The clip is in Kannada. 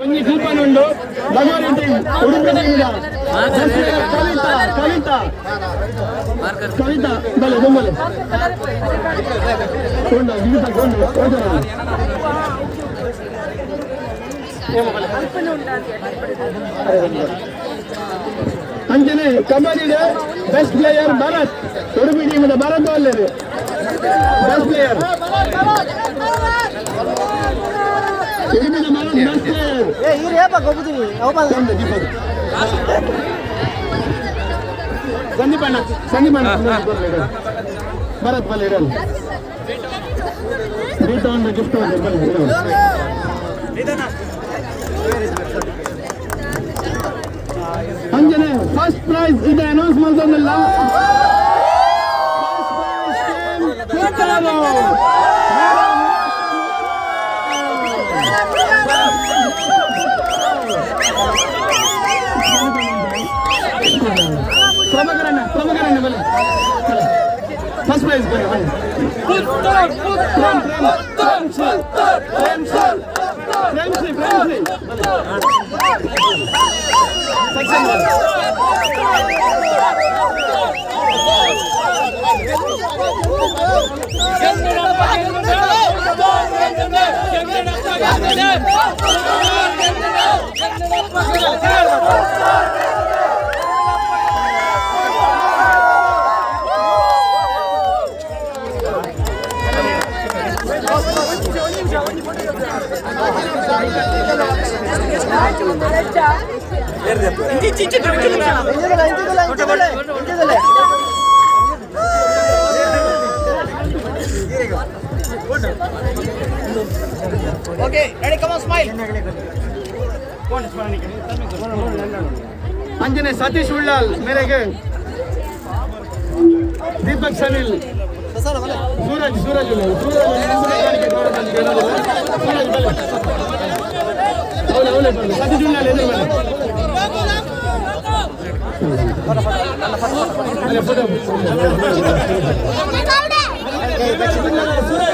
ಒಂಜಿ ಕೂಪನ್ ಉಂಡು ಲಗೋರಿ ಟೀಮ್ ಉಡುಪಿನಿಂದ ಕವಿತಾ ಬಲೆ ಬೊಮ್ಮಲೆ ಕೊಂಡು ಗೀತಾ ಕೊಂಡು ಅಂಜನೆ ಕಬಡ್ಡಿಗೆ ಬೆಸ್ಟ್ ಪ್ಲೇಯರ್ ಭರತ್ ಉಡುಪಿ ಟೀಮದ ಭರತ್ ಒಳ್ಳೆಯದು ಬೆಸ್ಟ್ ಪ್ಲೇಯರ್ ಸಂದೀಪಣ್ಣ ಭರತ್ ಬಲ್ಲಿ ಇಡಲ್ಲ ಗಿಫ್ಟ್ ಅಂಜನೆ ಫಸ್ಟ್ ಪ್ರೈಸ್ ಇದೆ ಅನೌನ್ಸ್ ಮಾಡ್ತಂದಿಲ್ಲ ಪ್ರಭಕರಣ್ಣ ಬಲ್ಲಿ first prize Okay, ready, come on, smile. अंजने सतीश उल्लाल मेरे के दीपक सनील सूरज सूरज सतीश उल्लाल सुरेश